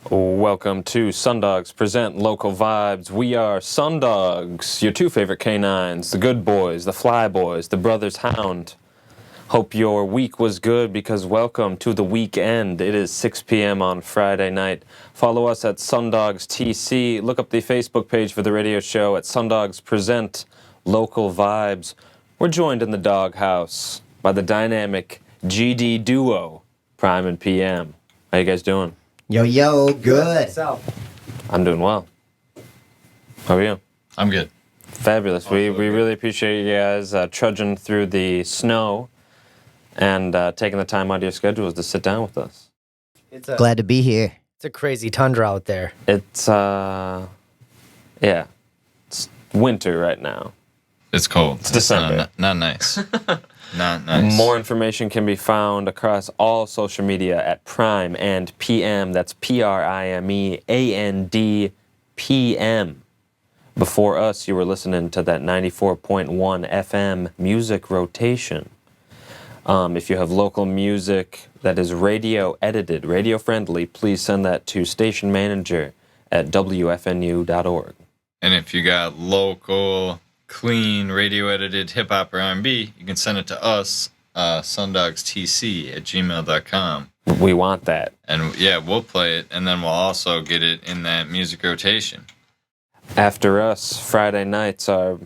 Welcome to SunDogs Present Local Vibes. We are SunDogs, your two favorite canines, the good boys, the fly boys, the brothers hound. Hope your week was good because welcome to the weekend. It is 6 p.m. on Friday night. Follow us at SunDogs TC. Look up the Facebook page for the radio show at SunDogs Present Local Vibes. We're joined in the doghouse by the dynamic GD duo, PRiME and PM. How you guys doing? Yo, good. I'm doing well. How are you? I'm good. Fabulous. We really appreciate you guys trudging through the snow and taking the time out of your schedules to sit down with us. Glad to be here. It's a crazy tundra out there. It's, it's winter right now. It's cold. It's December. Not nice. Not nice. More information can be found across all social media at PRiME and PM. That's PRIMEAND Before us, you were listening to that 94.1 FM music rotation. If you have local music that is radio edited, radio friendly, please send that to station manager at wfnu.org. And if you got local, clean, radio edited hip hop or R&B, you can send it to us, sundogstc@gmail.com. We want that. And yeah, we'll play it, and then we'll also get it in that music rotation. After us, Friday nights are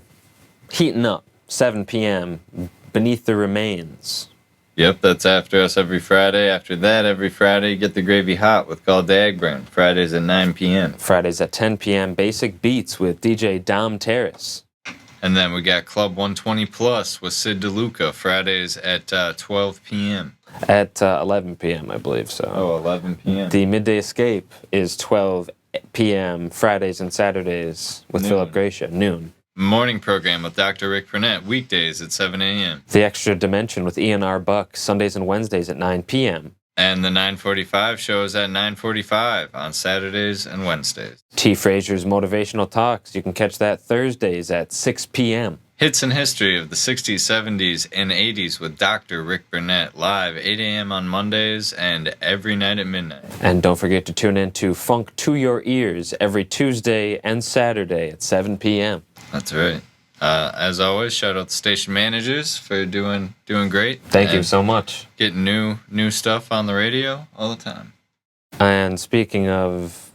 heating up. 7 p.m. Beneath the Remains. Yep, that's after us every Friday. After that, every Friday, you get the gravy hot with Call Dagburn. Fridays at 9 p.m. Fridays at 10 p.m. Basic Beats with DJ Dom Terrace. And then we got Club 120 Plus with Sid DeLuca, Fridays at 12 p.m. At 11 p.m., I believe so. Oh, 11 p.m. The Midday Escape is 12 p.m. Fridays and Saturdays with Noon. Philip Gracia, noon. Morning program with Dr. Rick Burnett, weekdays at 7 a.m. The Extra Dimension with Ian R. Buck, Sundays and Wednesdays at 9 p.m. And the 9:45 show is at 9:45 on Saturdays and Wednesdays. T. Frazier's Motivational Talks, you can catch that Thursdays at 6 p.m. Hits and History of the 60s, 70s, and 80s with Dr. Rick Burnett, live 8 a.m. on Mondays and every night at midnight. And don't forget to tune in to Funk to Your Ears every Tuesday and Saturday at 7 p.m. That's right. As always, shout out the station managers for doing great. Thank you so much. Getting new stuff on the radio all the time. And speaking of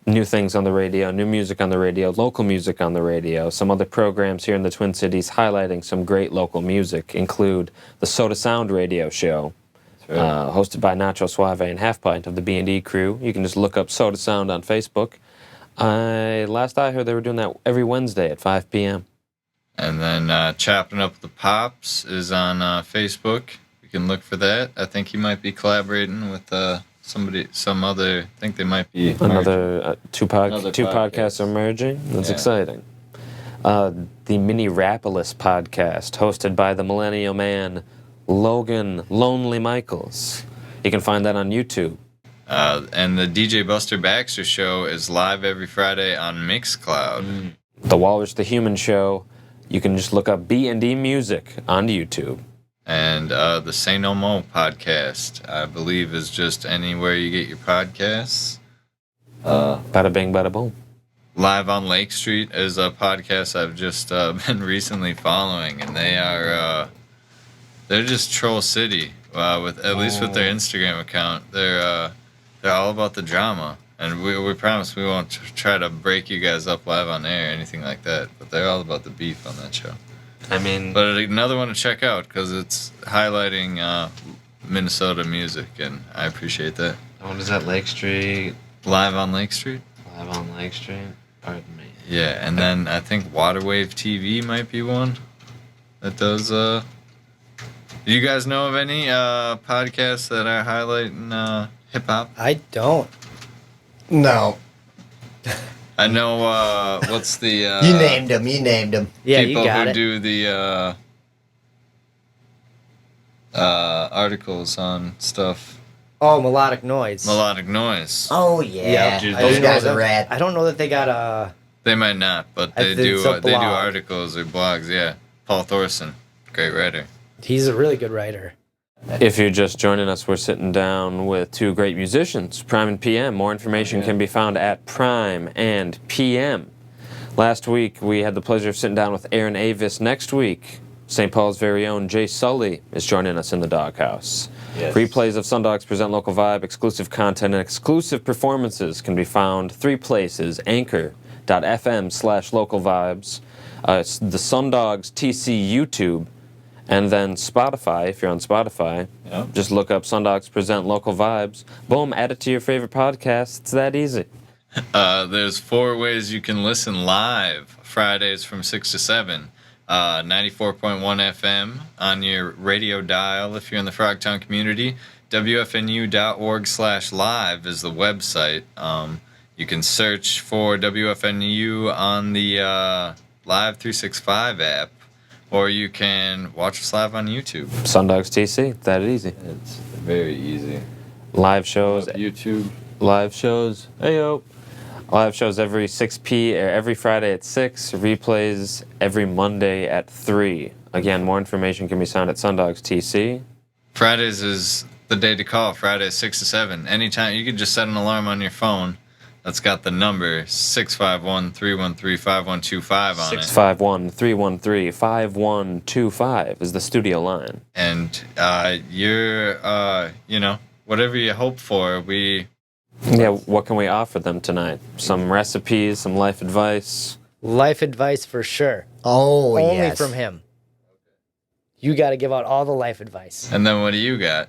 new things on the radio, new music on the radio, local music on the radio, some other programs here in the Twin Cities highlighting some great local music include the Soda Sound radio show, That's right. hosted by Nacho Suave and Half Pint of the B&D crew. You can just look up Soda Sound on Facebook. Last I heard, they were doing that every Wednesday at 5 p.m. And then Chopping Up the Pops is on Facebook. You can look for that. I think he might be collaborating with some other. I think they might be Another two Another podcasts are merging. That's Yeah. exciting. The Mini Rapolis podcast, hosted by the Millennial Man, Logan Lonely Michaels. You can find that on YouTube. And the DJ Buster Baxter show is live every Friday on Mixcloud. The Walrus the Human Show, you can just look up B&D Music on YouTube. And the Say No Mo podcast, I believe, is just anywhere you get your podcasts. Bada bing, bada boom. Live on Lake Street is a podcast I've just been recently following, and they're just Troll City. With at least with their Instagram account, they're all about the drama, and we promise we won't try to break you guys up live on air or anything like that. But they're all about the beef on that show. I mean, But another one to check out because it's highlighting Minnesota music, and I appreciate that. what is that, Lake Street? Live on Lake Street. Live on Lake Street? Pardon me. Yeah, and then I think Waterwave TV might be one that does. Do you guys know of any podcasts that are highlighting hip hop? I don't. No. I know. What's the You named him. Yeah, people you got who it. do the articles on stuff? Oh, Melodic Noise. Melodic Noise. Oh, yeah. Yeah, dude, Those they- guys are rad. I don't know that they got They might not, but I they think do. it's a They do blog. articles or blogs. Yeah, Paul Thorson, great writer. he's a really good writer. If you're just joining us, we're sitting down with two great musicians, PRiME and PM. More information can be found at PRiME and PM. Last week, we had the pleasure of sitting down with Aaron Avis. Next week, St. Paul's very own Jay Sully is joining us in the Doghouse. Yes. Replays of SunDogs Present Local Vibe, exclusive content, and exclusive performances can be found three places: anchor.fm/localvibes, the SunDogs TC YouTube, and then Spotify. If you're on Spotify, just look up SunDogs Present Local Vibes. Boom, add it to your favorite podcast. It's that easy. There's 4 ways you can listen live Fridays from 6 to 7. 94.1 FM on your radio dial if you're in the Frogtown community. wfnu.org/live is the website. You can search for WFNU on the Live 365 app, or you can watch us live on YouTube. SunDogs TC, that easy. It's very easy. Live shows, YouTube. live shows. Heyo. Live shows every every Friday at 6. Replays every Monday at 3. Again, more information can be found at SunDogs TC. Fridays is the day to call. Fridays 6 to 7. Anytime. You can just set an alarm on your phone that's got the number 651-313-5125 on it. 651-313-5125 is the studio line. And whatever you hope for, Yeah, what can we offer them tonight? Some recipes, some life advice. Life advice for sure. Oh, Only yes. from him. You got to give out all the life advice. And then what do you got?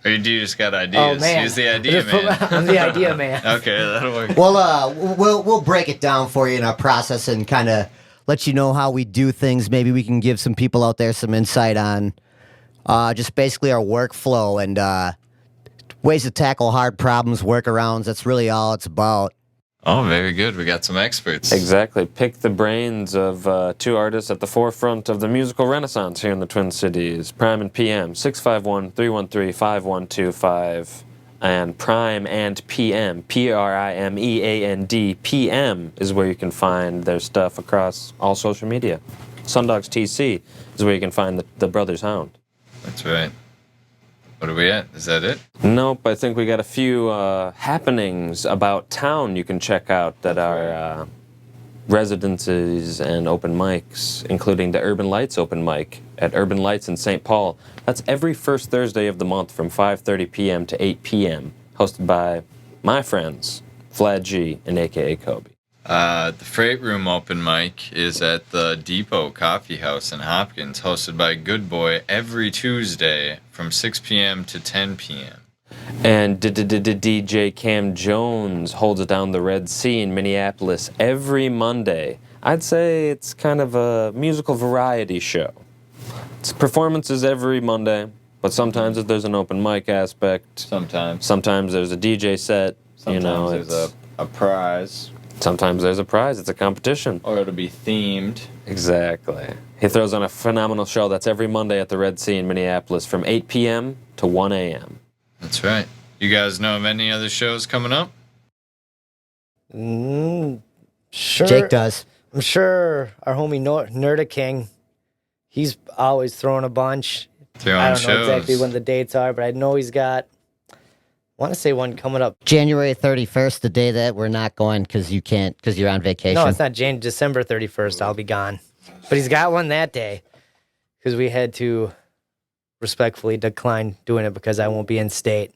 Or do you just got ideas? Oh, man. He's the idea man. I'm the idea man. Okay, that'll work. Well, we'll break it down for you in our process and kind of let you know how we do things. Maybe we can give some people out there some insight on just basically our workflow and ways to tackle hard problems, workarounds. That's really all it's about. Oh, very good. We got some experts. Exactly. Pick the brains of two artists at the forefront of the musical renaissance here in the Twin Cities. PRiME and PM, 651-313-5125. And PRiME and PM, PRIMEAND, PM is where you can find their stuff across all social media. SunDogs TC is where you can find the Brothers Hound. That's right. What are we at? Is that it? Nope, I think we got a few happenings about town you can check out that are residences and open mics, including the Urban Lights open mic at Urban Lights in St. Paul. That's every first Thursday of the month from 5:30 p.m. to 8 p.m., hosted by my friends, Vlad G and a.k.a. Kobe. The Freight Room open mic is at the Depot Coffee House in Hopkins, hosted by Good Boy every Tuesday from 6 p.m. to 10 p.m. And DJ Cam Jones holds it down the Red Sea in Minneapolis every Monday. I'd say it's kind of a musical variety show. It's performances every Monday, but sometimes there's an open mic aspect. Sometimes there's a DJ set. Sometimes there's a prize. Sometimes there's a prize. It's a competition. Or it'll be themed. Exactly. He throws on a phenomenal show that's every Monday at the Red Sea in Minneapolis from 8 p.m. to 1 a.m. That's right. You guys know of any other shows coming up? Sure. Jake does. I'm sure our homie Nerda King, he's always throwing a bunch. Throwing I don't know shows. exactly when the dates are, but I know he's got, I want to say one coming up. January 31st, the day that we're not going because you can't, because you're on vacation. No, it's not December 31st. I'll be gone. But he's got one that day because we had to respectfully decline doing it because I won't be in state.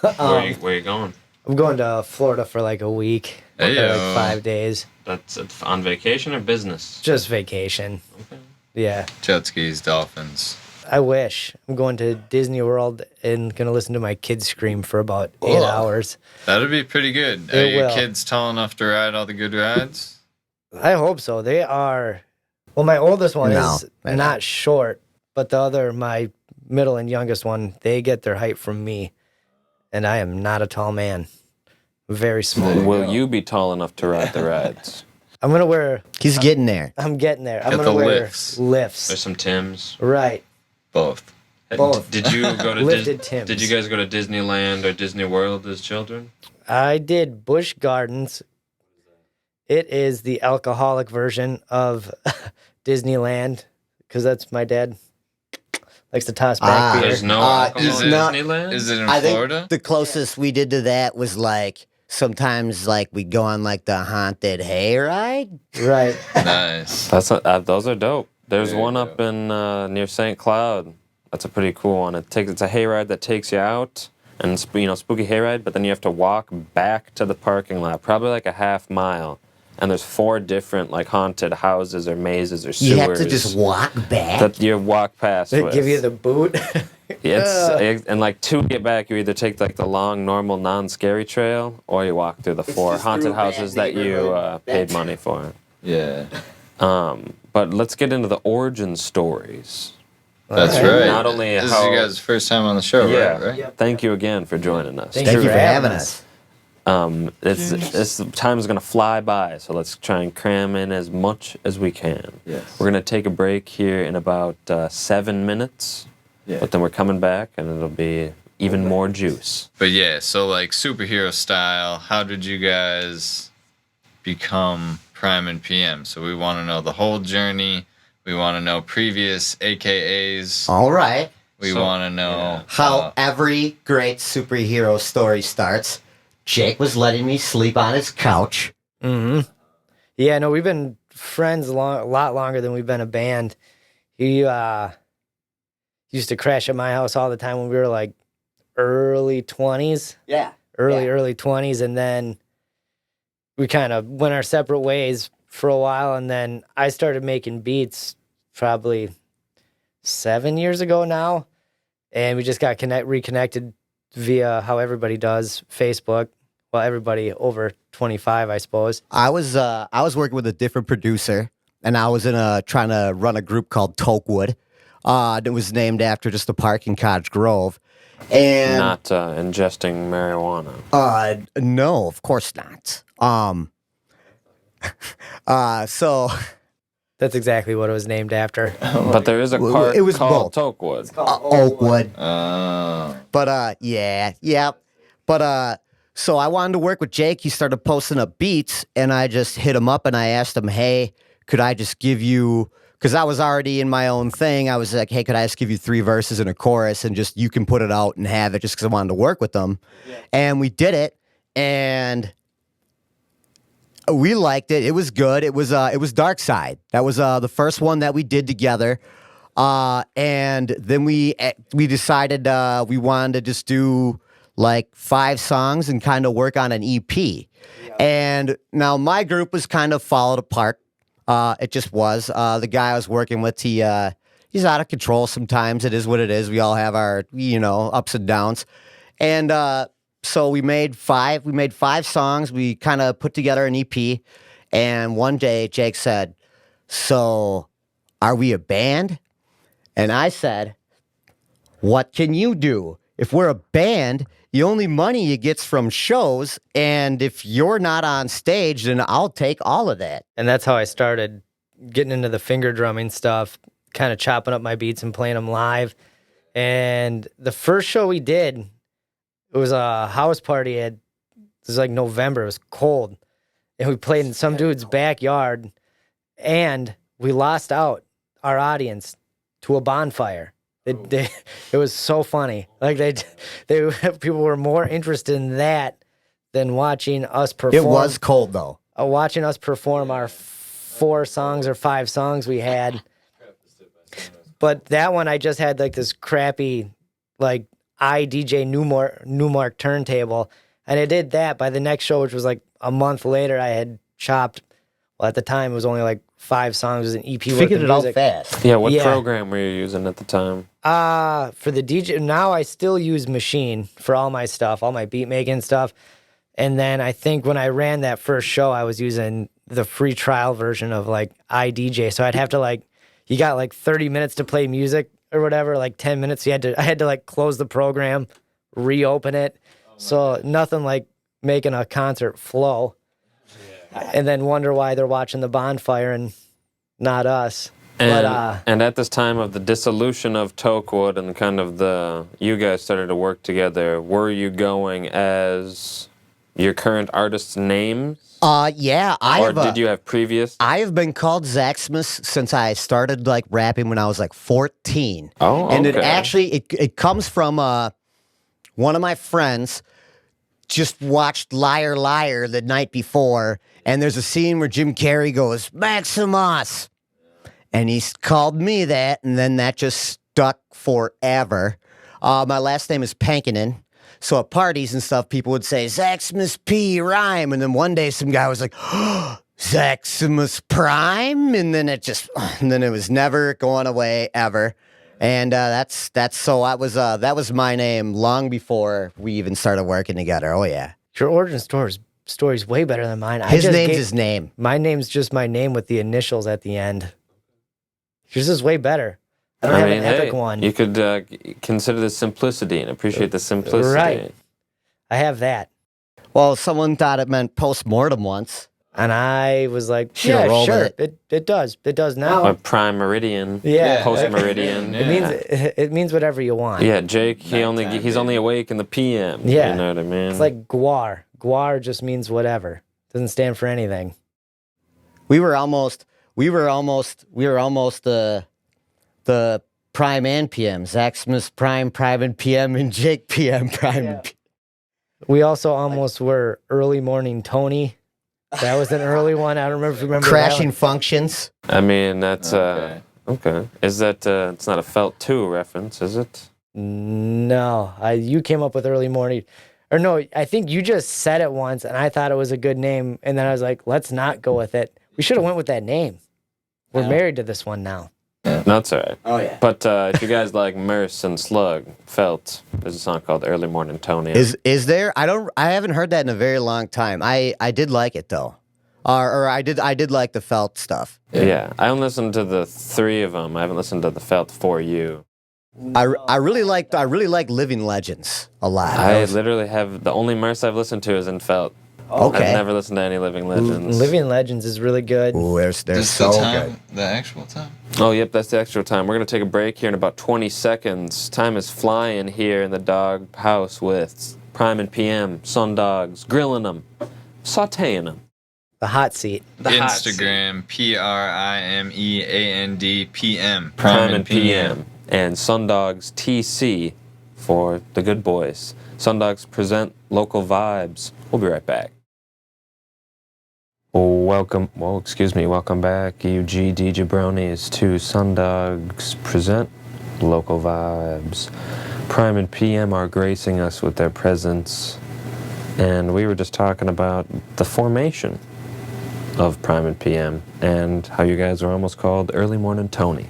Where are you going? I'm going to Florida for like a week. Hey, for like yo. 5 days. That's on vacation or business? Just vacation. Okay. Yeah. Jet skis, dolphins. I wish. I'm going to Disney World and going to listen to my kids scream for about 8 hours. That'd be pretty good. Are It your will. kids tall enough to ride all the good rides? I hope so. They are. Well, my oldest one No, is they're not short, but the other, my middle and youngest one, they get their height from me. And I am not a tall man. Very small. Will you be tall enough to ride the rides? I'm going to wear. He's getting there. I'm getting there. I'm Get going to the wear lifts. lifts. There's some Tims. Right. Both. Both. Did you go to Lifted Tims. Did you guys go to Disneyland or Disney World as children? I did Busch Gardens. It is the alcoholic version of Disneyland because that's my dad Likes to toss back beer. There's no Uh, alcohol he's in not- Disneyland? Is it in I Florida? think the closest we did to that was like sometimes like we'd go on like the haunted hayride. Right. Nice. Those are dope. There's There you one up in near St. Cloud. That's a pretty cool one. It's a hayride that takes you out, and spooky hayride. But then you have to walk back to the parking lot, probably like a half mile. And there's 4 different like haunted houses or mazes or sewers. You have to just walk back. that you walk past. They with. give you the boot. And like to get back, you either take like the long, normal, non-scary trail, or you walk through the 4 just haunted through a bad houses that you neighborhood. paid money for. Yeah. But let's get into the origin stories. That's Alright. right. Not only this how- is you guys' first time on the show, Yeah. right? Thank you again for joining us. Thank Thank you for for having having us. us. This time is gonna fly by, so let's try and cram in as much as we can. Yes. We're gonna take a break here in about 7 minutes, Yeah. but then we're coming back, and it'll be even more juice. But yeah, so like superhero style, how did you guys become Prime and PM? So we want to know the whole journey. We want to know previous AKAs. All right. We So- want to know How every great superhero story starts. Jake was letting me sleep on his couch. Mm-hmm. Yeah, no, we've been friends a lot longer than we've been a band. He used to crash at my house all the time when we were like early 20s. Yeah. Early 20s, and then we kind of went our separate ways for a while, and then I started making beats probably 7 years ago now, and we just got reconnected via how everybody does, Facebook. Well, everybody over 25, I suppose. I was working with a different producer, and I was trying to run a group called Tokewood. It was named after just a park in Cottage Grove. And Not ingesting marijuana. no, of course not. So That's exactly what it was named after. But there is a Well, park it was called both. Tokewood. Oakwood. Oh. But yeah. But so I wanted to work with Jake. He started posting up beats, and I just hit him up and I asked him, "Hey, could I just give you?" Because I was already in my own thing. I was like, "Hey, could I just give you 3 verses and a chorus, and just you can put it out and have it?" Just because I wanted to work with them, and we did it, and we liked it. It was good. It was Dark Side. That was the first one that we did together. And then we decided we wanted to just do like 5 songs and kind of work on an EP. And now my group was kind of falling apart. It just was. The guy I was working with, he's out of control sometimes. It is what it is. We all have our, ups and downs. And so we made 5 songs. We kind of put together an EP. And one day Jake said, "So are we a band?" And I said, "What can you do? If we're a band, the only money you get's from shows, and if you're not on stage, then I'll take all of that." And that's how I started getting into the finger drumming stuff, kind of chopping up my beats and playing them live. And the first show we did, it was a house party. It was like November. It was cold. And we played in some dude's backyard. And we lost out our audience to a bonfire. It was so funny. Like they people were more interested in that than watching us perform. It was cold, though. Watching us perform our 4 songs or 5 songs we had. But that one I just had like this crappy like iDJ Newmark turntable, and I did that. By the next show, which was like a month later, I had chopped. Well, at the time it was only like 5 songs. It was an EP. Figured it out music. fast. Yeah, what Yeah. program were you using at the time? For the DJ, now I still use Machine for all my stuff, all my beat making stuff. And then I think when I ran that first show, I was using the free trial version of like iDJ. So I'd have to you got like 30 minutes to play music or whatever, like 10 minutes. I had to like close the program, reopen it. So nothing like making a concert flow. And then wonder why they're watching the bonfire and not us. And at this time of the dissolution of Tokewood and kind of you guys started to work together, were you going as your current artist's name? Yeah, Or did you have previous? I have been called Zaxmas since I started like rapping when I was like 14. Oh, And it okay. actually it comes from one of my friends just watched Liar Liar the night before, and there's a scene where Jim Carrey goes, Maximus! And he called me that, and then that just stuck forever. My last name is Pankinen. So at parties and stuff, people would say, Zaximus PRiME. And then one day some guy was like, Zaximus Prime? And then it was never going away ever. And that was my name long before we even started working together. Oh, yeah. Your origin story's way better than mine. His name's his name. My name's just my name with the initials at the end. Yours is way better. I don't have an epic one. You could consider the simplicity and appreciate the simplicity. Right. I have that. Well, someone thought it meant post-mortem once. And I was like, Should've yeah, rolled sure. with It does. It does now. Or prime meridian. Yeah. Post meridian. It means whatever you want. Yeah, Jake, he's Nighttime, only awake in the PM. Yeah. You know what I mean? It's like Guar. Guar just means whatever. Doesn't stand for anything. We were almost the Prime and PM. Zaximus Prime, and PM, and Jake PM, Prime. Yeah. We also almost were Early Morning Tony. That was an early one. I don't remember if you remember Crashing that Functions. I mean, that's Okay. okay. Is that it's not a Felt 2 reference, is it? one. No, you came up with Early Morning. Or no, I think you just said it once, and I thought it was a good name. And then I was like, let's not go with it. We should have went with that name. We're married to this one now. No, that's all right. Oh, yeah. But if you guys like Merce and Slug, Felt, there's a song called Early Morning Tony. Is there? I haven't heard that in a very long time. I did like it though. Or I did like the Felt stuff. Yeah, I haven't listened to the 3 of them. I haven't listened to the Felt For You. I really like Living Legends a lot. I literally have, the only Merce I've listened to is in Felt. Okay. I've never listened to any Living Legends. Living Legends is really good. Ooh, they're Just so the time, good. the actual time. Oh, yep, that's the extra time. We're going to take a break here in about 20 seconds. Time is flying here in the dog house with Prime and PM, SunDogs, grilling them, sauteing them. The hot seat. Instagram, PRIMEAND Prime and PM. And SunDogs TC for the good boys. SunDogs present local vibes. We'll be right back. Welcome back, you GD Jabronis, to SunDogs present local vibes. Prime and PM are gracing us with their presence, and we were just talking about the formation of Prime and PM and how you guys are almost called Early Morning Tony.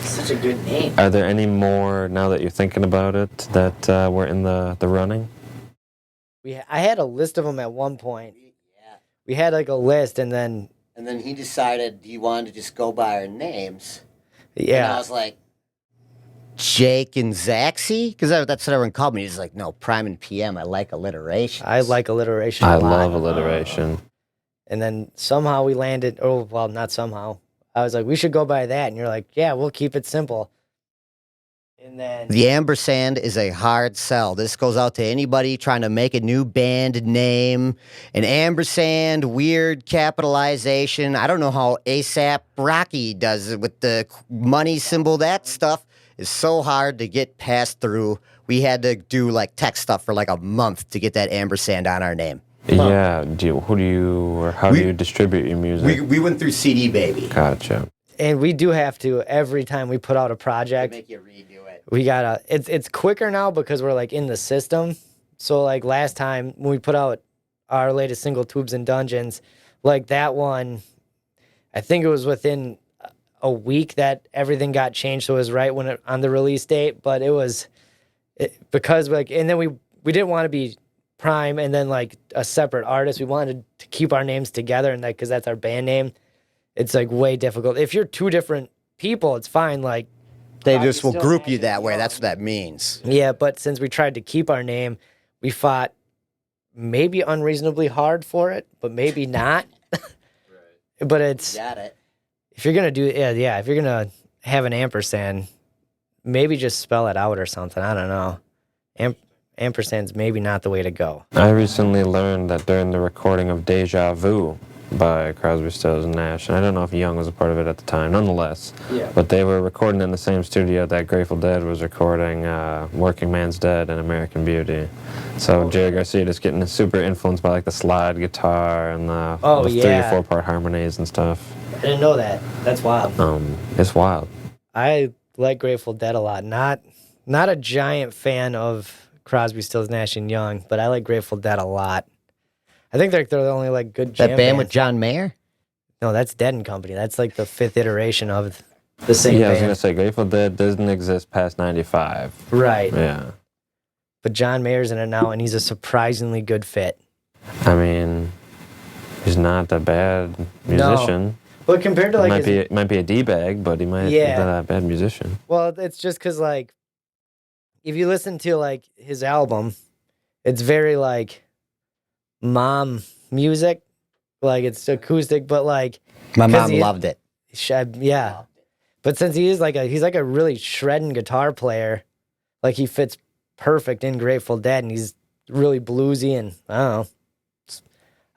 Such a good name. Are there any more, now that you're thinking about it, that were in the running? I had a list of them at one point. We had like a list, and then he decided he wanted to just go by our names. yeah, And I was like, Jake and Zaxy? Because that's what everyone called me. He's like, no, Prime and PM. I like alliteration. I like alliteration. I a lot. love alliteration. And then somehow we landed. Oh well, not somehow. I was like, we should go by that, and you're like, yeah, we'll keep it simple. And then The ampersand is a hard sell. This goes out to anybody trying to make a new band name. An ampersand, weird capitalization. I don't know how ASAP Rocky does it with the money symbol. That stuff is so hard to get passed through. We had to do like tech stuff for like a month to get that ampersand on our name. Yeah, how do you distribute your music? We went through CD Baby. Gotcha. and we do have to every time we put out a project. Make you redo it. We gotta. It's quicker now because we're like in the system. So like last time when we put out our latest single, Tubes and Dungeons, like that one, I think it was within a week that everything got changed. So it was right when on the release date. But because like, and then we didn't want to be Prime and then like a separate artist. We wanted to keep our names together, and like because that's our band name. It's like way difficult. If you're two different people, it's fine. Like They just will group you that way. That's what that means. yeah, but since we tried to keep our name, we fought maybe unreasonably hard for it, but maybe not. But it's Got it. if you're gonna do if you're gonna have an ampersand, maybe just spell it out or something. I don't know. ampersand's maybe not the way to go. I recently learned that during the recording of Deja Vu by Crosby, Stills, and Nash, and I don't know if Young was a part of it at the time, nonetheless, but they were recording in the same studio that Grateful Dead was recording Working Man's Dead and American Beauty. So Jerry Garcia just getting super influenced by like the slide guitar and the 3 or 4 part harmonies and stuff. I didn't know that. That's wild. It's wild. I like Grateful Dead a lot. Not a giant fan of Crosby, Stills, Nash and Young, but I like Grateful Dead a lot. I think they're the only like good jam That band with bands. John Mayer? No, that's Dead and Company. That's like the 5th iteration of the same Yeah, I was band. gonna say Grateful Dead doesn't exist past '95. Right. Yeah. But John Mayer's in it now, and he's a surprisingly good fit. I mean, he's not a bad musician. But compared to like Might be a d-bag, but he might be not a bad musician. well, it's just because like if you listen to like his album, it's very like mom music, like it's acoustic, but like My 'cause mom loved it. yeah. But since he's like a really shredding guitar player, like he fits perfect in Grateful Dead, and he's really bluesy, and I don't know.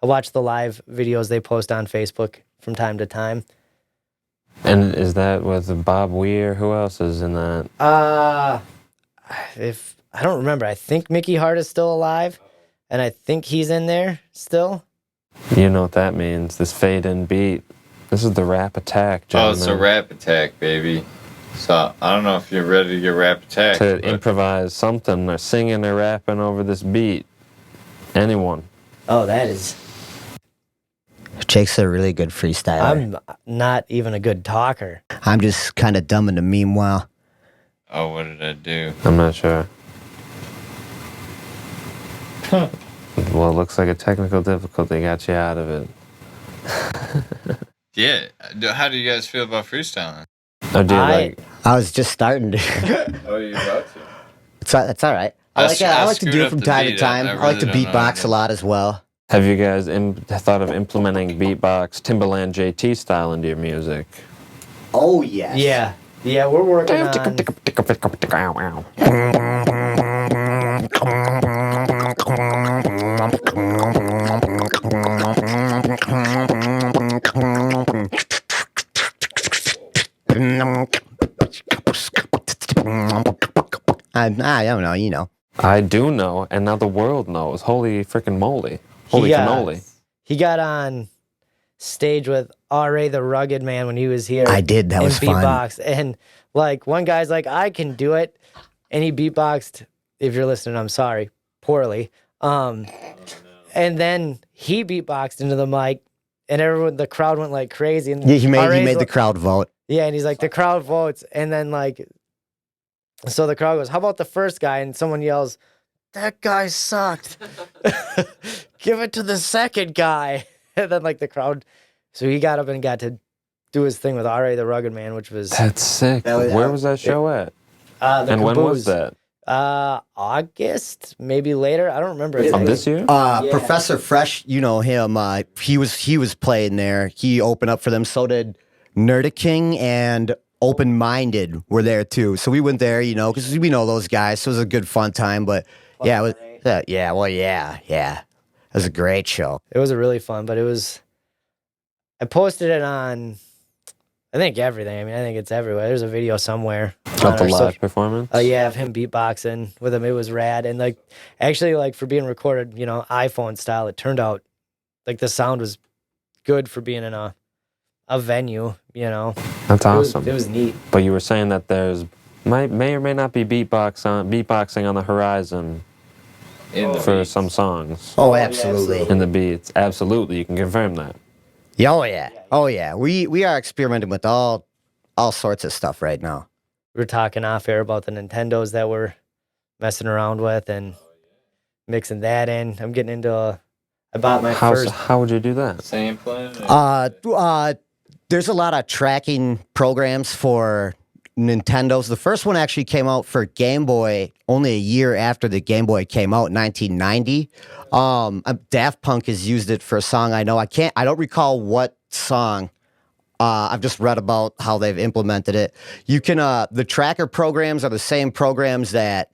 I watch the live videos they post on Facebook from time to time. And is that with Bob Weir? Who else is in that? If I don't remember, I think Mickey Hart is still alive, and I think he's in there still. You know what that means. This fade-in beat. This is the rap attack, Oh, gentlemen. it's a rap attack, baby. So I don't know if you're ready to get rap attack. To but improvise something or singing or rapping over this beat. Anyone. Oh, that is. Jake's a really good freestyler. I'm not even a good talker. I'm just kind of dumb in the meanwhile. Oh, what did I do? I'm not sure. Well, it looks like a technical difficulty got you out of it. Yeah. How do you guys feel about freestyling? Oh, do you like... I was just starting to. Oh, you're about to. It's all right. I like to screwed do it up from the time to beat. time. I I like to really don't know beatbox how a lot as well. Have you guys thought of implementing beatbox Timbaland JT style into your music? Oh yes. Yeah, we're working on. I don't know, you know. I do know, and now the world knows. Holy freaking moly. Holy Yeah. cannoli. He got on stage with R.A. the Rugged Man when he was here. I did. That and was fun. beatboxed. And like one guy's like, I can do it. And he beatboxed, if you're listening, I'm sorry, poorly. And then he beatboxed into the mic, and the crowd went like crazy. And Yeah, he RA's made the like- crowd vote. Yeah, and he's like, the crowd votes. And then like, so the crowd goes, how about the first guy? And someone yells, that guy sucked. Give it to the second guy. And then like the crowd, so he got up and got to do his thing with R.A. the Rugged Man, which was That's sick. Where was that show at? the And when was Caboose. that? August, maybe later. I don't remember. Of this year? Professor Fresh, you know him. He was playing there. He opened up for them. So did Nerda King and Open Minded were there too. So we went there, you know, because we know those guys. So it was a good fun time. But yeah, it was, yeah. It was a great show. It was a really fun, but it was. I posted it on, I think everything. I mean, I think it's everywhere. There's a video somewhere. Of on the our live performance? Yeah, of him beatboxing with him. It was rad. And like, actually, like for being recorded, you know, iPhone style, it turned out like the sound was good for being in a venue, you know. That's awesome. It was neat. But you were saying that there's may or may not be beatboxing on the horizon for some songs Oh, absolutely. in the beats. Absolutely, you can confirm that. Yeah, oh yeah. We are experimenting with all sorts of stuff right now. We were talking off air about the Nintendos that we're messing around with and mixing that in. I'm getting into I bought my first. How would you do that? Sampling? There's a lot of tracking programs for Nintendos. The first one actually came out for Game Boy only a year after the Game Boy came out in 1990. Daft Punk has used it for a song I know. I don't recall what song. I've just read about how they've implemented it. You can the tracker programs are the same programs that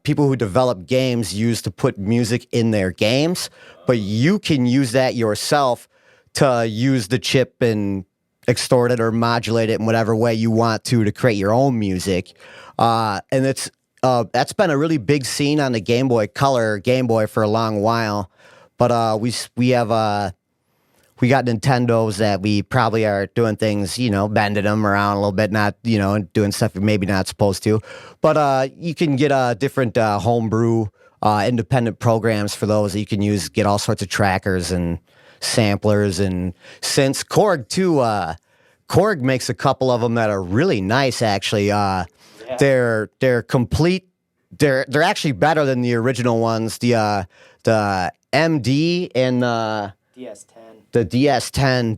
people who develop games use to put music in their games, but you can use that yourself to use the chip and extort it or modulate it in whatever way you want to create your own music. And that's been a really big scene on the Game Boy Color Game Boy for a long while. But we got Nintendos that we probably are doing things, bending them around a little bit, not, doing stuff you're maybe not supposed to. But you can get different homebrew independent programs for those that you can use, get all sorts of trackers and samplers. And since Korg, too, Korg makes a couple of them that are really nice, actually. They're complete. They're actually better than the original ones. The MD and DS10. The DS10,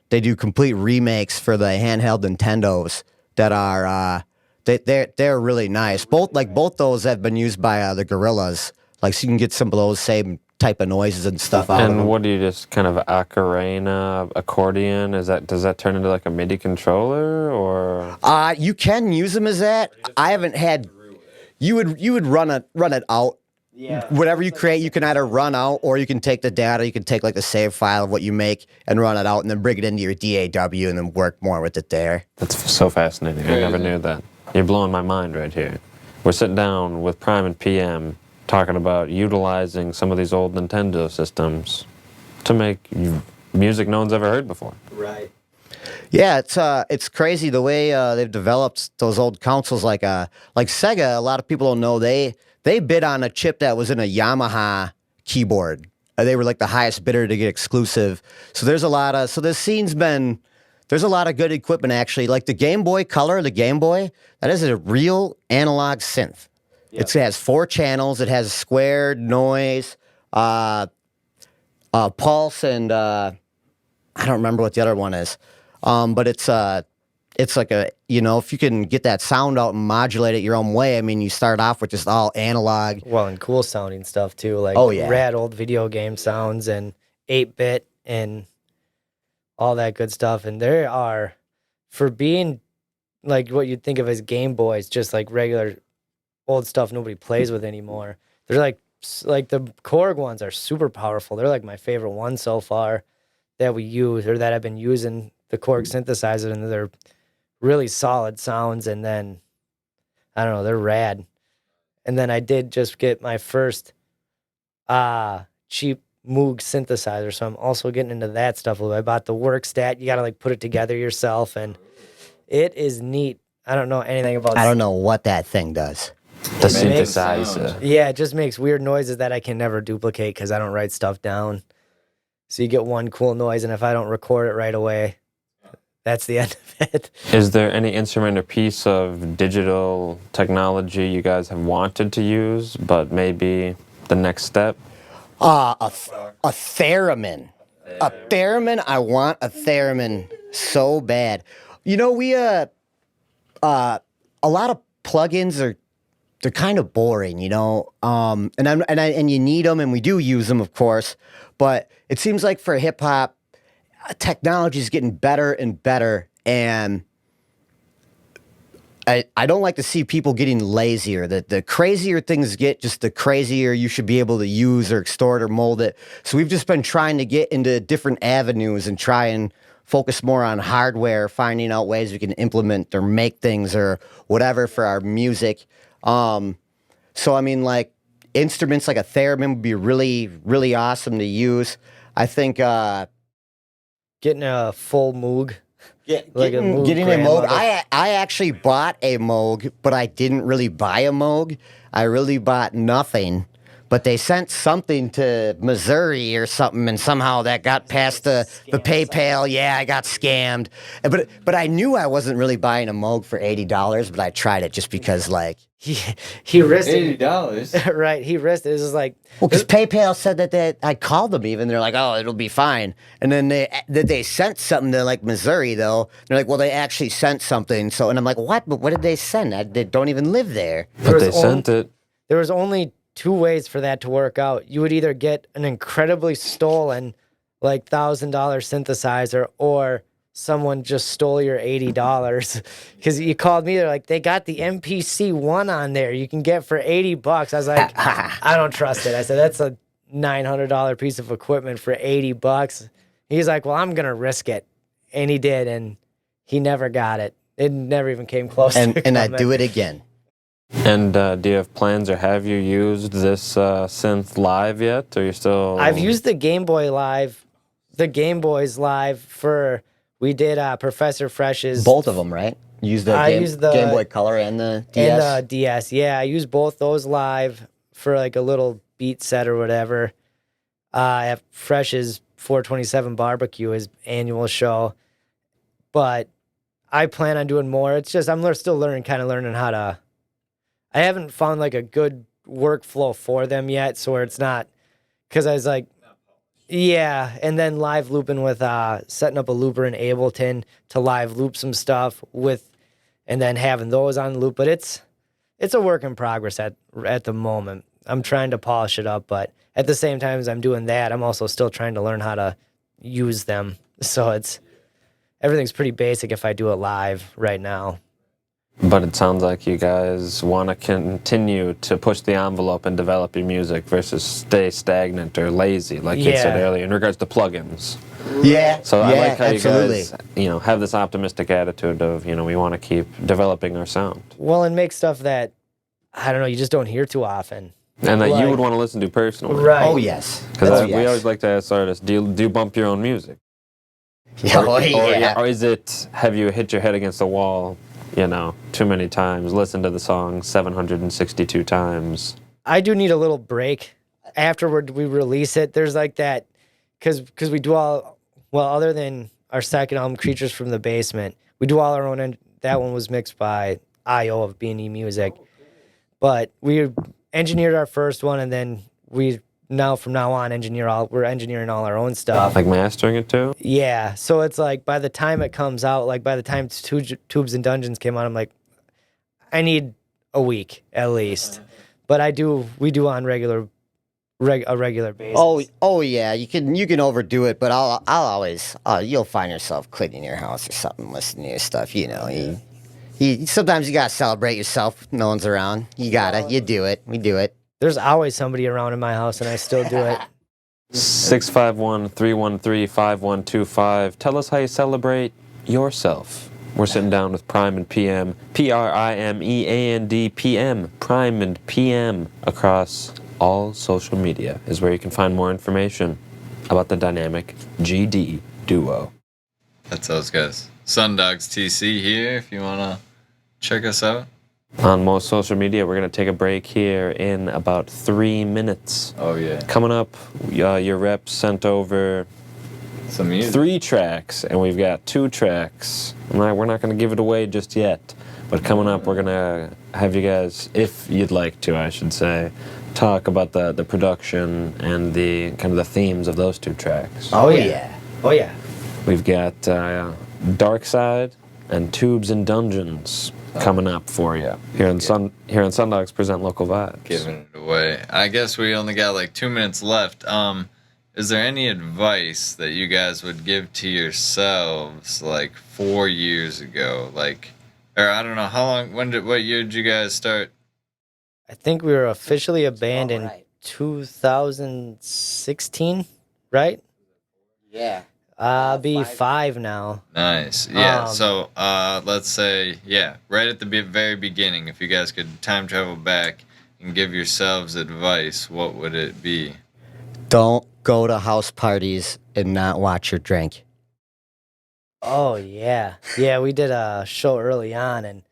they do complete remakes for the handheld Nintendos that are they're really nice. Both those have been used by the Gorillas. Like, so you can get some of those same type of noises and stuff out of them. And what do you just kind of ocarina, accordion? Does that turn into like a MIDI controller or? You can use them as that. I haven't had. You would run it out. Yeah. Whatever you create, you can either run out or you can take the data. You can take like the save file of what you make and run it out, and then bring it into your DAW and then work more with it there. That's so fascinating. I never knew that. You're blowing my mind right here. We're sitting down with PRiME and PM talking about utilizing some of these old Nintendo systems to make music no one's ever heard before. Right. Yeah, it's crazy the way they've developed those old consoles. Like Sega, a lot of people don't know they bid on a chip that was in a Yamaha keyboard. They were like the highest bidder to get exclusive. So there's a lot of good equipment, actually. Like the Game Boy Color, the Game Boy, that is a real analog synth. Yep. It has 4 channels. It has squared, noise, pulse, and I don't remember what the other one is. But it's like if you can get that sound out and modulate it your own way, I mean, you start off with just all analog. Well, and cool sounding stuff too, like rad old video game sounds and 8-bit and all that good stuff. And there are, for being like what you'd think of as Game Boys, just like regular old stuff nobody plays with anymore. They're like the Korg ones are super powerful. They're like my favorite ones so far that we use, or that I've been using the Korg synthesizer, and they're really solid sounds. And then I don't know, they're rad. And then I did just get my first cheap Moog synthesizer, so I'm also getting into that stuff. I bought the Workstat. You gotta like put it together yourself, and it is neat. I don't know anything about. I don't know what that thing does. The synthesizer. Yeah, it just makes weird noises that I can never duplicate because I don't write stuff down. So you get one cool noise, and if I don't record it right away, that's the end of it. Is there any instrument or piece of digital technology you guys have wanted to use, but maybe the next step? A theremin. A theremin. I want a theremin so bad. We a lot of plugins they're kind of boring, and you need them, and we do use them, of course. But it seems like for hip hop, technology is getting better and better, and I don't like to see people getting lazier. The crazier things get, just the crazier you should be able to use or extort or mold it. So we've just been trying to get into different avenues and try and focus more on hardware, finding out ways we can implement or make things or whatever for our music. So I mean, like instruments like a theremin would be really, really awesome to use. I think getting a full Moog. Getting a Moog. I actually bought a Moog, but I didn't really buy a Moog. I really bought nothing. But they sent something to Missouri or something, and somehow that got past the PayPal. Yeah, I got scammed. But I knew I wasn't really buying a Moog for $80, but I tried it just because, like... He risked $80. Right, he risked it. It was like... Well, because PayPal said that I called them even. They're like, oh, it'll be fine. And then they sent something to, like, Missouri, though. They're like, well, they actually sent something. And I'm like, what? But what did they send? They don't even live there. But they sent it. There was only 2 ways for that to work out. You would either get an incredibly stolen, like, $1,000 synthesizer, or someone just stole your $80 because you called me. They're like, they got the MPC one on there you can get for $80. I was like, I don't trust it. I said, that's a $900 piece of equipment for $80. He's like, well, I'm gonna risk it, and he did, and he never got it. It never even came close. And I do it again. And do you have plans, or have you used this synth live yet? Or you still? I've used the Game Boy Live, the Game Boys Live for. We did Professor Fresh's. Both of them, right? You used the Game Boy Color and the DS? And the DS, yeah. I used both those live for like a little beat set or whatever. At Fresh's 427 Barbecue, his annual show. But I plan on doing more. It's just I'm still learning how to. I haven't found like a good workflow for them yet, so where it's not. Because I was like, yeah, and then live looping with setting up a looper in Ableton to live loop some stuff with, and then having those on loop. But it's a work in progress at the moment. I'm trying to polish it up, but at the same time as I'm doing that, I'm also still trying to learn how to use them. So everything's pretty basic if I do it live right now. But it sounds like you guys want to continue to push the envelope and develop your music versus stay stagnant or lazy, like you said earlier, in regards to plugins. Yeah. So I like how absolutely. you guys, have this optimistic attitude of, we want to keep developing our sound. Well, and make stuff that, I don't know, you just don't hear too often. And that you would want to listen to personally. Right. Oh, yes. Because we always like to ask artists, do you bump your own music? Yeah. Or is it, have you hit your head against the wall, too many times, listen to the song 762 times? I do need a little break afterward. We release it. There's like that, because we do other than our second album, Creatures from the Basement, we do all our own, and that one was mixed by I.O. of B&E Music. But we engineered our first one, and then from now on, we're engineering all our own stuff. Like mastering it too? Yeah. So it's like by the time it comes out, like by the time Tubes and Dungeons came out, I'm like, I need a week at least. But we do on a regular basis. Oh yeah, you can overdo it, but I'll always you'll find yourself cleaning your house or something, listening to your stuff. Sometimes you gotta celebrate yourself. No one's around. You do it. We do it. There's always somebody around in my house, and I still do it. 651-313-5125. Tell us how you celebrate yourself. We're sitting down with PRiME and PM, PRIME PM, PRiME and PM, across all social media is where you can find more information about the dynamic GD duo. That's those guys. SunDogs TC here if you want to check us out. On most social media, we're going to take a break here in about 3 minutes. Oh, yeah. Coming up, your rep sent over Some music. 3 tracks, and we've got 2 tracks. We're not going to give it away just yet, but coming up, we're going to have you guys, if you'd like to, I should say, talk about the production and the kind of the themes of those 2 tracks. Oh yeah. We've got Dark Side and Tubes and Dungeons coming up for you here on SunDogs Present Local Vibes. Giving it away. I guess we only got like 2 minutes left. Is there any advice that you guys would give to yourselves like 4 years ago? Or I don't know, how long, what year did you guys start? I think we were officially abandoned 2016, right? Yeah. I'll be 5 now. Nice. Yeah. So let's say, right at the very beginning, if you guys could time travel back and give yourselves advice, what would it be? Don't go to house parties and not watch your drink. Oh, yeah. Yeah, we did a show early on, and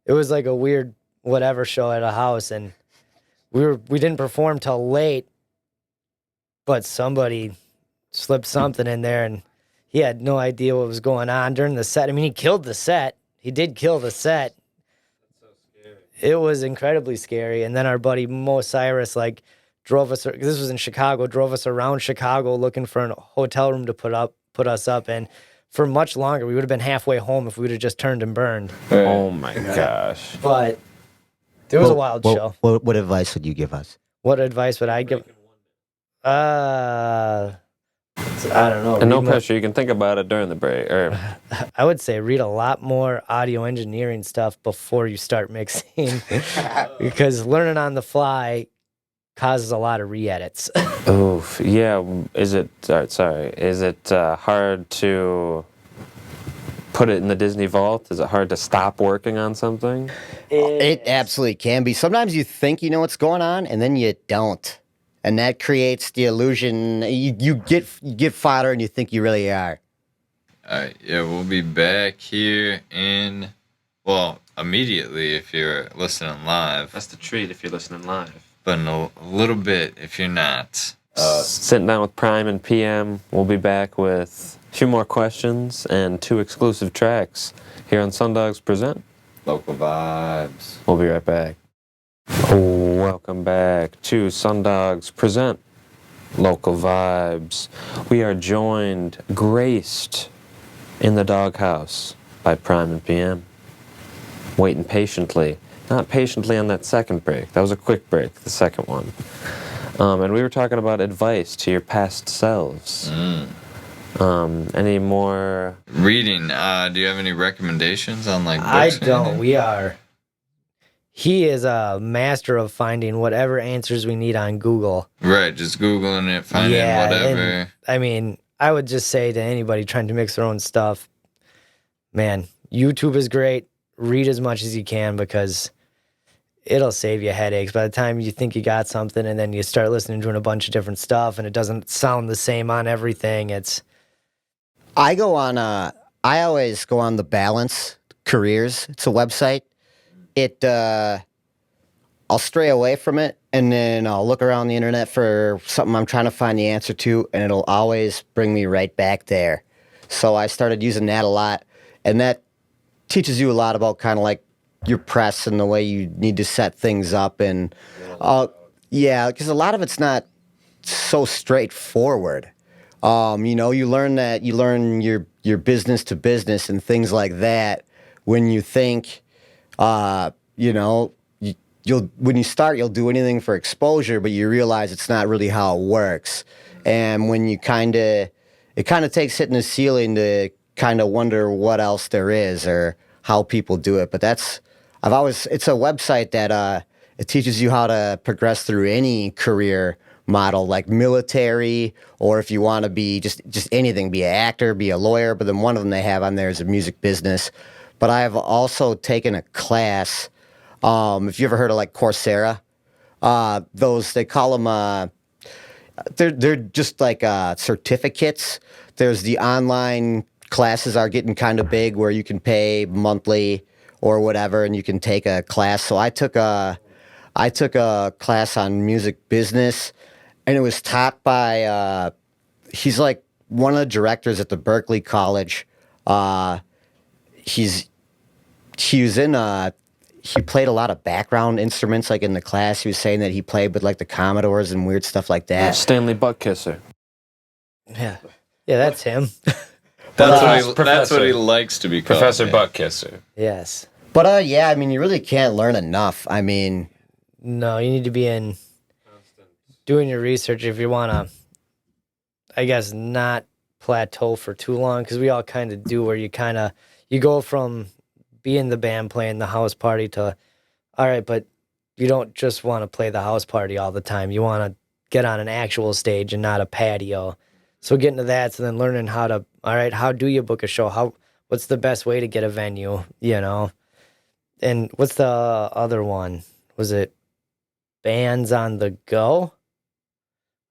it was like a weird whatever show at a house, and we didn't perform till late, but somebody slipped something in there, and he had no idea what was going on during the set. I mean, he killed the set. He did kill the set. That's so scary. It was incredibly scary. And then our buddy Mo Cyrus drove us. This was in Chicago. Drove us around Chicago looking for a hotel room to put us up. And for much longer, we would have been halfway home if we would have just turned and burned. Oh my gosh! But it was a wild show. What advice would you give us? What advice would I give? It's I don't know. And no read more- pressure. You can think about it during the break. Or I would say read a lot more audio engineering stuff before you start mixing, because learning on the fly causes a lot of re-edits. oof, yeah. Is it? Sorry. Is it hard to put it in the Disney vault? Is it hard to stop working on something? It absolutely can be. Sometimes you think you know what's going on, and then you don't, and that creates the illusion. You get fodder, and you think you really are. All right, yeah, we'll be back here in, well, immediately if you're listening live, That's the treat if you're listening live. but in a little bit if you're not. Sitting down with PRiME and PM. We'll be back with a few more questions and 2 exclusive tracks here on SunDogs Present. Local vibes. We'll be right back. Welcome back to SunDogs Present Local Vibes. We are joined, graced in the doghouse by PRiME and PM. Waiting patiently. Not patiently on that second break. That was a quick break, the second one. And we were talking about advice to your past selves. Any more? Reading, do you have any recommendations on like books? I or don't. anything? He is a master of finding whatever answers we need on Google. Right, just Googling it, finding whatever. And, I mean, I would just say to anybody trying to mix their own stuff, man, YouTube is great. Read as much as you can because it'll save you headaches. By the time you think you got something and then you start listening to a bunch of different stuff and it doesn't sound the same on everything, I always go on the Balance Careers. It's a website. I'll stray away from it, and then I'll look around the internet for something I'm trying to find the answer to, and it'll always bring me right back there. So I started using that a lot, and that teaches you a lot about kind of like your press and the way you need to set things up. And yeah, because a lot of it's not so straightforward. You learn your business to business and things like that when you think, when you start, you'll do anything for exposure, but you realize it's not really how it works. And when it kind of takes hitting the ceiling to kind of wonder what else there is or how people do it. But it's a website that it teaches you how to progress through any career model, like military, or if you want to be just anything, be an actor, be a lawyer. But then one of them they have on there is a music business. But I have also taken a class. If you ever heard of like Coursera, they call them, they're just like certificates. There's the online classes are getting kind of big where you can pay monthly or whatever, and you can take a class. So I took a class on music business, and it was taught by he's like one of the directors at the Berklee College. He played a lot of background instruments, like in the class. He was saying that he played with like the Commodores and weird stuff like that. Stanley Buttkisser. yeah, that's him. That's what he likes to be called. Professor yeah. Buttkisser. Yes. But yeah, I mean, you really can't learn enough. I mean, No, you need to be doing your research if you want to, I guess, not plateau for too long, because we all kind of do, where you go from being the band playing the house party to, all right, but you don't just want to play the house party all the time. You want to get on an actual stage and not a patio. So getting to that, so then learning how do you book a show? What's the best way to get a venue, And what's the other one? Was it Bands on the Go?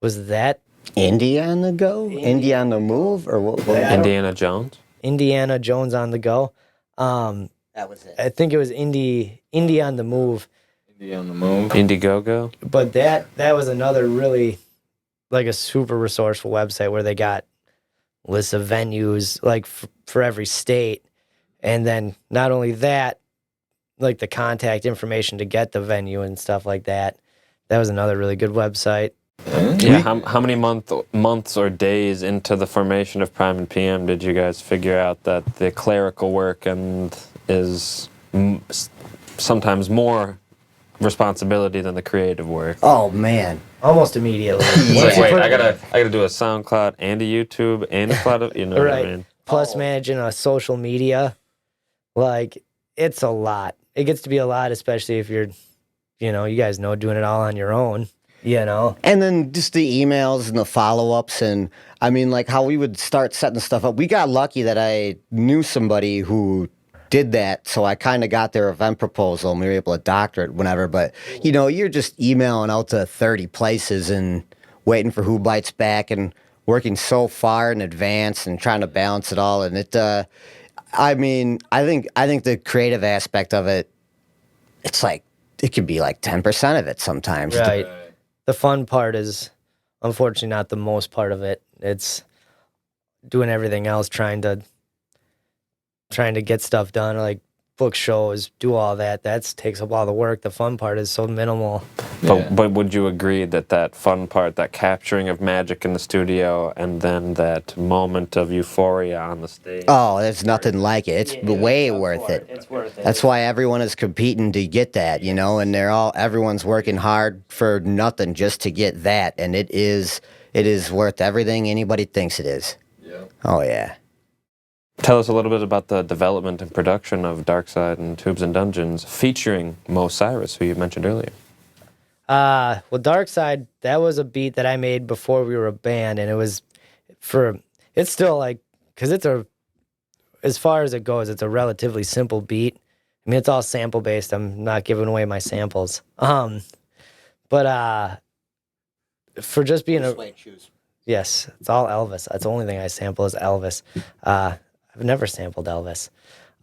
Was that Indie on the Go? Indie on the Move? Or what? Indiana Jones. Indiana Jones on the Go? That was it. I think it was Indie on the Move. Indie on the move. Indiegogo. But that was another really, like, a super resourceful website where they got lists of venues, like, for every state. And then not only that, like the contact information to get the venue and stuff like that. That was another really good website. Yeah, how many months or days into the formation of PRiME and PM did you guys figure out that the clerical work is sometimes more responsibility than the creative work. Oh man. Almost immediately. It's Once like, you wait, put I it- gotta do a SoundCloud and a YouTube and a Spotify. You know what I Right. mean? Plus managing a social media, like it's a lot. It gets to be a lot, especially if you're, you guys know, doing it all on your own. And then just the emails and the follow-ups, and I mean, like how we would start setting stuff up. We got lucky that I knew somebody who did that, so I kind of got their event proposal and we were able to doctor it whenever. But you're just emailing out to 30 places and waiting for who bites back and working so far in advance and trying to balance it all. And it, I mean, I think the creative aspect of it, it's like it could be like 10% of it sometimes. Right. The fun part is, unfortunately, not the most part of it. It's doing everything else, trying to get stuff done, like book shows, do all that. That takes up all the work. The fun part is so minimal. But would you agree that fun part, that capturing of magic in the studio, and then that moment of euphoria on the stage? Oh, there's nothing like it. It's way worth it. It's worth it. That's why everyone is competing to get that, and everyone's working hard for nothing just to get that, and it is worth everything anybody thinks it is. Yep. Oh yeah. Tell us a little bit about the development and production of Dark Side and Tubes and Dungeons, featuring Mo Cyrus, who you mentioned earlier. Well, Dark Side, that was a beat that I made before we were a band, and it's still like, because as far as it goes, it's a relatively simple beat. I mean, it's all sample based. I'm not giving away my samples. But for just being yes, it's all Elvis. That's the only thing I sample is Elvis. I've never sampled Elvis.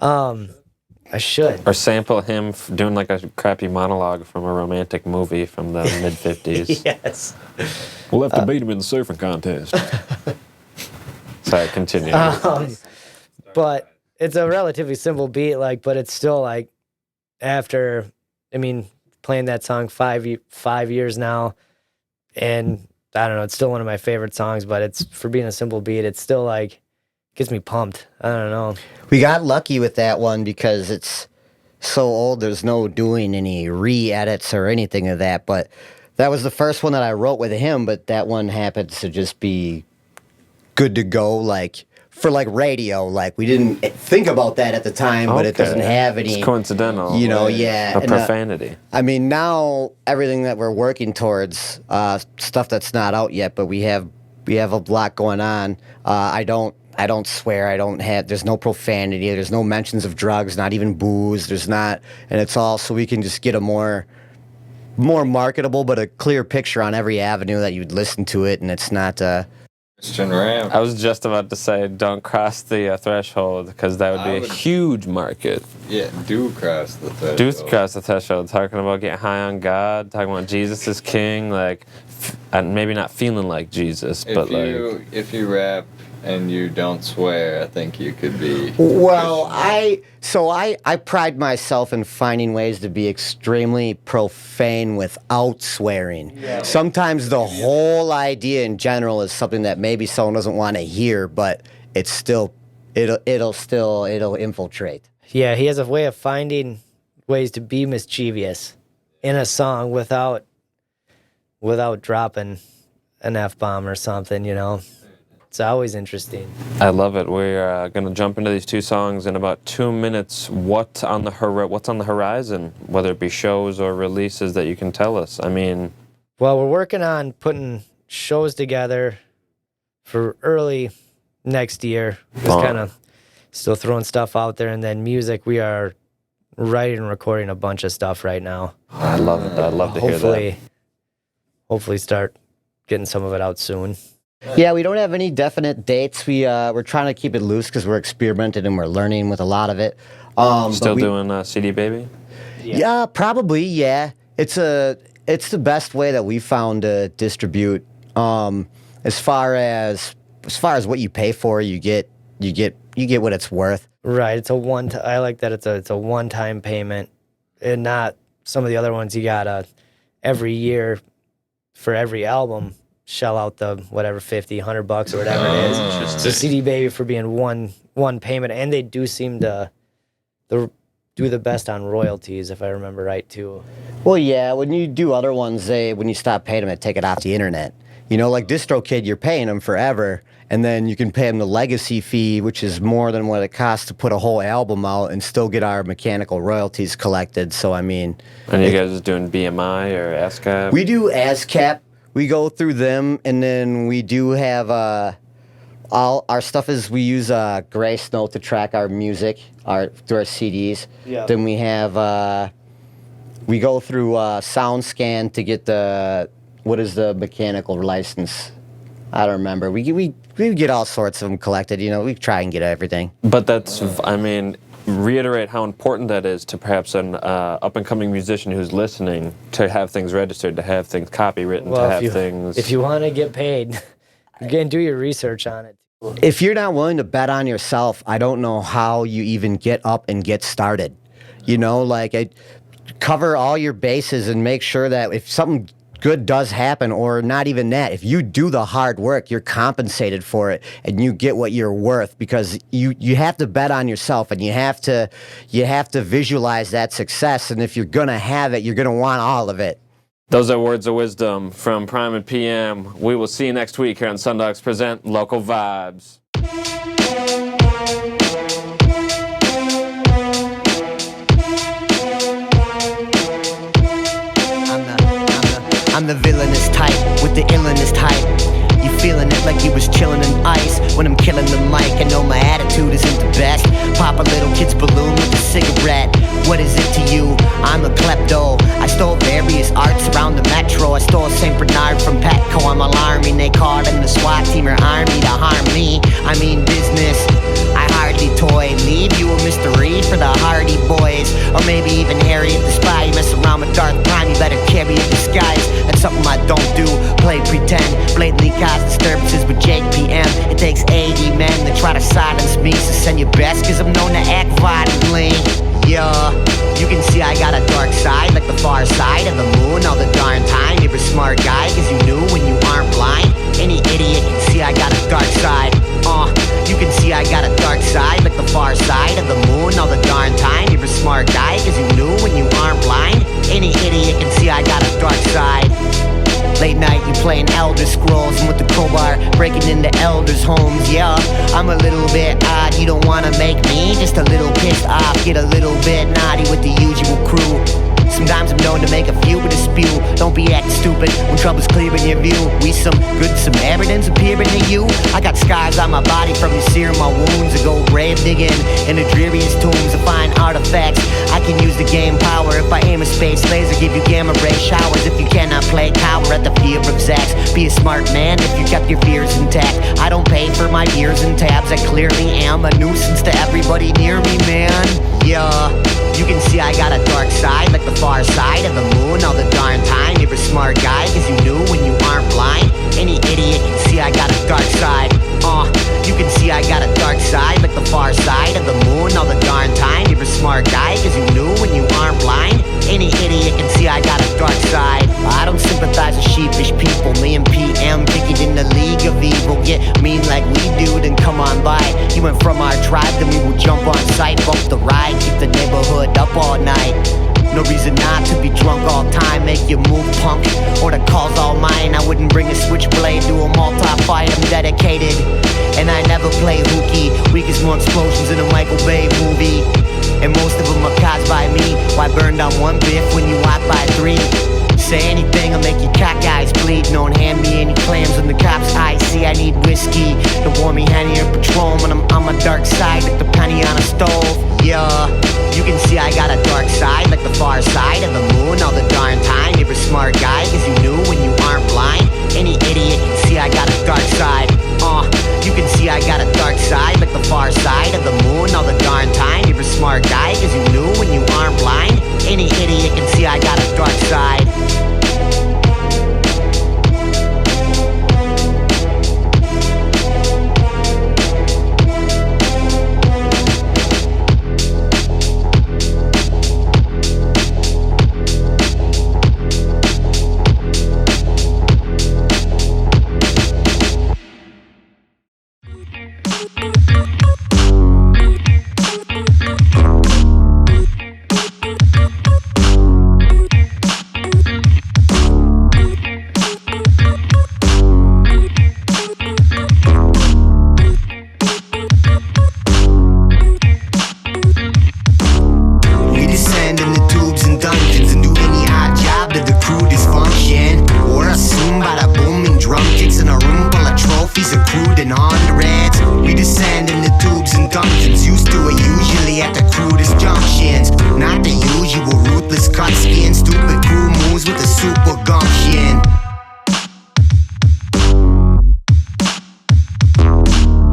I should. Or sample him doing like a crappy monologue from a romantic movie from the mid-50s. Yes. We'll have to beat him in the surfing contest. Sorry, continue. But it's a relatively simple beat, but it's still after, playing that song 5 years now, and I don't know, it's still one of my favorite songs, but it's, for being a simple beat, it's still gets me pumped. I don't know. We got lucky with that one because it's so old. There's no doing any re-edits or anything of that. But that was the first one that I wrote with him. But that one happens to just be good to go, for radio. We didn't think about that at the time, but it doesn't have any. It's coincidental. Yeah. A profanity. Now everything that we're working towards, stuff that's not out yet, but we have a lot going on. I don't swear. There's no profanity. There's no mentions of drugs, not even booze. There's not, and it's all so we can just get a more marketable, but a clear picture on every avenue that you'd listen to it, and it's not. Christian Ramp. I was just about to say, don't cross the threshold, because that would be a huge market. Yeah, do cross the threshold. Do cross the threshold. Talking about getting high on God, talking about Jesus is king, and maybe not feeling like Jesus, but if you rap and you don't swear, I think you could be. Well, I pride myself in finding ways to be extremely profane without swearing. Yeah. Sometimes the whole idea in general is something that maybe someone doesn't want to hear, but it'll infiltrate. Yeah, he has a way of finding ways to be mischievous in a song without dropping an F-bomb or something, It's always interesting. I love it. We're going to jump into these two songs in about 2 minutes. What's on the horizon, whether it be shows or releases that you can tell us? Well, we're working on putting shows together for early next year. Just kind of still throwing stuff out there, and then music. We are writing and recording a bunch of stuff right now. I love it. I'd love to hear that. Hopefully start getting some of it out soon. Yeah, we don't have any definite dates. We're trying to keep it loose because we're experimenting and we're learning with a lot of it. Still doing CD Baby? Yeah, probably. Yeah, it's the best way that we found to distribute. As far as what you pay for, you get what it's worth. Right. It's I like that it's a one-time payment, and not some of the other ones you gotta every year for every album shell out the whatever $50, $100 or whatever it is. So CD Baby for being one payment, and they do seem to the do the best on royalties, if I remember right, too. Well, yeah, when you do other ones, when you stop paying them, they take it off the internet. You know, like DistroKid, you're paying them forever, and then you can pay them the legacy fee, which is more than what it costs to put a whole album out and still get our mechanical royalties collected. So, I mean... And you guys doing BMI or ASCAP? We do ASCAP. We go through them, and then we do have... all our stuff is we use Grace Note to track our music through our CDs. Yeah. Then we have we go through SoundScan to get what is the mechanical license? I don't remember. We get all sorts of them collected. You know, we try and get everything. But that's, I mean, reiterate how important that is to perhaps an up-and-coming musician who's listening to have things registered, to have things copywritten, Well, to have things... If you want to get paid, you can do your research on it. If you're not willing to bet on yourself, I don't know how you even get up and get started. You know, like cover all your bases and make sure that if something good does happen, or not even that, if you do the hard work, you're compensated for it and you get what you're worth, because you have to bet on yourself, and you have to visualize that success. And if you're gonna have it, you're gonna want all of it. Those are words of wisdom from Prime and PM. We will see you next week here on SunDogs Present Local Vibes. I'm the villainous type with the illest hype. You feeling it like you was chilling in ice. When I'm killing the mic, I know my attitude isn't the best. Pop a little kid's balloon with a cigarette. What is it to you? I'm a klepto. I stole various arts around the metro. I stole St. Bernard from Petco. I'm alarming. They called in the SWAT team or army to harm me. I mean business. I hardly toy. Leave you a mystery for the Hardy Boys, or maybe even Harriet the Spy. You mess around with Darth Prime, you better carry a disguise. That's something I don't do. Play pretend. Blatantly cause disturbances with Jake PM. It takes 80 men to try to silence me, so send your best, cause I'm known to act violently. Yeah, you can see I got a dark side, like the far side of the moon all the darn time. You're a smart guy, cause you knew when you aren't blind. Any idiot can see I got a dark side. You can see I got a dark side, like the far side of the moon all the darn time. You're a smart guy, cause you knew when you aren't blind. Any idiot can see I got a dark side. Late night, you playing Elder Scrolls, and with the crowbar, breaking into elders' homes. Yeah, I'm a little bit odd, you don't wanna make me just a little pissed off. Get a little bit naughty with the usual crew. Sometimes I'm known to make a few with a spew. Don't be acting stupid when trouble's clear in your view. We some good Samaritans appearing to you. I got scars on my body from you searing my wounds. I go grave digging in the dreariest tombs to find artifacts. I can use the game power if I aim a space laser, give you gamma ray showers. If you cannot play cower at the fear of Zax, be a smart man if you kept your fears intact. I don't pay for my beers and tabs. I clearly am a nuisance to everybody near me, man. Yeah, you can see I got a dark side, like the far side of the moon all the darn time. You're a smart guy, cause you knew when you aren't blind. Any idiot can see I got a dark side. You can see I got a dark side, like the far side of the moon all the darn time. You're a smart guy, cause you knew when you aren't blind. Any idiot can see I got a dark side. I don't sympathize with sheepish people. Me and PM kick it in the league of evil. Get mean like we do, then come on by. You went from our tribe, then we will jump on sight. Bump the ride, keep the neighborhood up all night. No reason not to be drunk all time. Make you move, punk, or the call's all mine. I wouldn't bring a switchblade to a multi-fight. I'm dedicated, and I never play hooky. Weak as more explosions in a Michael Bay movie, and most of them are caused by me. Why burn down one biff when you walk by three? Say anything, I'll make your cock eyes bleed. Don't hand me any clams when the cops I see. I need whiskey to warm me Henny or Patron when I'm on my dark side, like the penny on a stove. Yeah, you can see I got a dark side, like the far side of the moon all the darn time. You're a smart guy, cause you knew when you aren't blind. Any idiot can see I got a dark side. You can see I got a dark side, like the far side of the moon all the darn time. You're a smart guy, cause you knew when you aren't blind. Any idiot can see I got a dark side. drum kicks in a room full of trophies accrued in hundreds. We descend in the tubes and dungeons, used to it usually at the crudest junctions. Not the usual ruthless cut skin, stupid crew moves with a super gumption.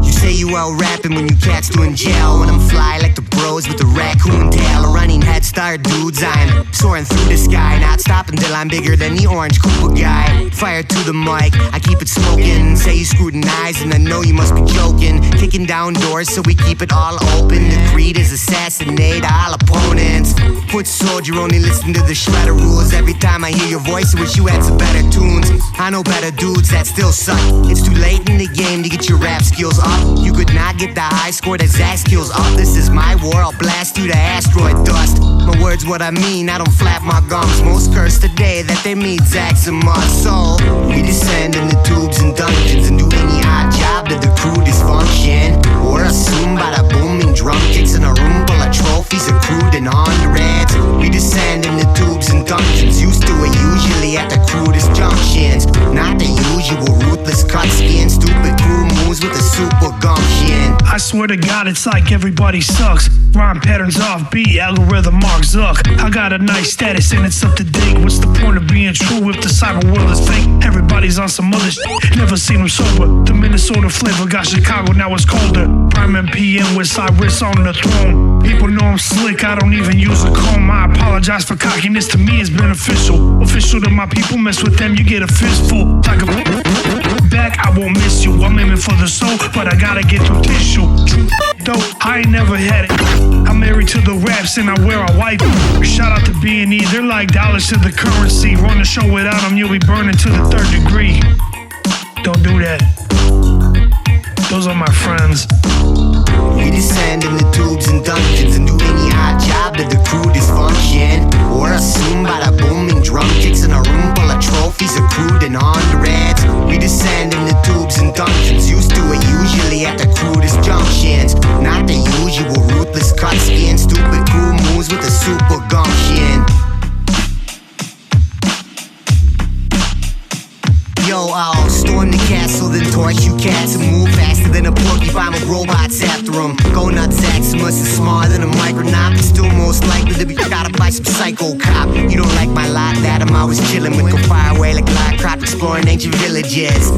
Say you out rapping when you cats doing jail. When I'm fly like the bros with the raccoon tail. A running head start dudes, I'm soaring through the sky. Not stopping till I'm bigger than the orange Koopa guy. Fire to the mic, I keep it smoking. Say you scrutinize and I know you must be joking. Kicking down doors so we keep it all open. The creed is assassinate all opponents. Foot soldier, only listen to the shredder rules. Every time I hear your voice I wish you had some better tunes. I know better dudes that still suck. It's too late in the game to get your rap skills up. You could not get the high score that Zach skills up. This is my war, I'll blast you to asteroid dust. My words what I mean, I don't flap my gums. Most curse today that they meet Zach's a must. So we descend in the tubes and dungeons and do any odd job to the crew dysfunction. Or assume by the booming drum kicks in a room full of trophies accrued in hundreds. We descend in the tubes and dungeons, used to it usually at the crudest junctions. Not the usual ruthless cut skin, stupid crew moves with a super gumption. I swear to God, it's like everybody sucks. Rhyme patterns off beat, algorithm Mark Zuck. I got a nice status and it's up to date. What's the point of being true if the cyber world is fake? Everybody's on some other shit, never seen them sober. The Minnesota flavor got Chicago, now it's colder. PRiME and PM with Cyrus on the throne. People know I'm slick, I don't even use a comb. I apologize for cockiness, to me it's beneficial. Official to my people, mess with them, you get a fistful. Like a back, I won't miss you. I'm aiming for the soul, but I gotta get through tissue. Though I ain't never had it. I'm married to the raps and I wear a white. Shout out to B&E, they're like dollars to the currency. Run the show without them, you'll be burning to the 3rd degree. Don't do that. Those are my friends. We descend in the tubes and dungeons and do any odd job to the crew dysfunction. Or assume by the booming drum kicks in a room full of trophies accrued in hundreds. We descend in the tubes and dungeons, used to it usually at the crudest junctions. Not the usual ruthless cut skin, stupid crew moves with a super gumption. Yo, I'll storm the castle, then torch you cats and move faster than a porcupine with robots after them. Go nuts, Maximus is smaller than a micronaut, but still most likely to be shot up by some psycho cop. You don't like my lot, that I'm always chilling with. Go far away like live crop exploring ancient villages.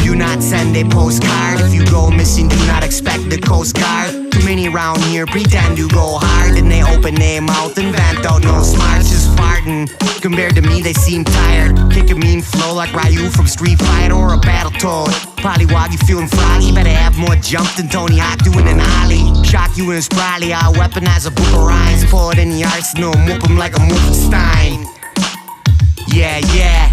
Do not send a postcard. If you go missing, do not expect the Coast Guard. Too many around here pretend to go hard, and they open their mouth and vent out no smarts, just farting. Compared to me, they seem tired. Kick a mean flow like Ryu from Street Fighter or a Battletoad. Pollywog, you feeling froggy? Better have more jump than Tony Hawk doing an ollie. Shock you in sprawly, I'll weaponize a book of rhymes. Pour it in the arsenal, whoop 'em like a Wolfenstein. Yeah, yeah.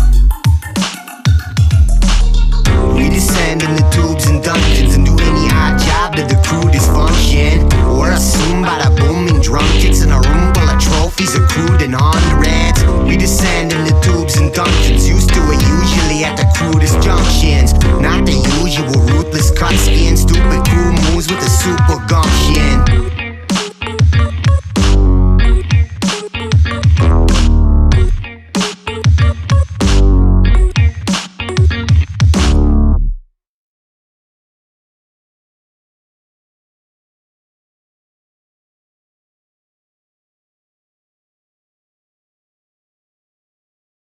We descend in the tubes and dungeons and do any odd job to the crew dysfunction. Or assume by the booming drum kicks in a room full of trophies accrued in hundreds. We descend in the tubes and dungeons, used to it usually at the crudest junctions. Not the usual ruthless cut skin, stupid crew moves with a super gumption.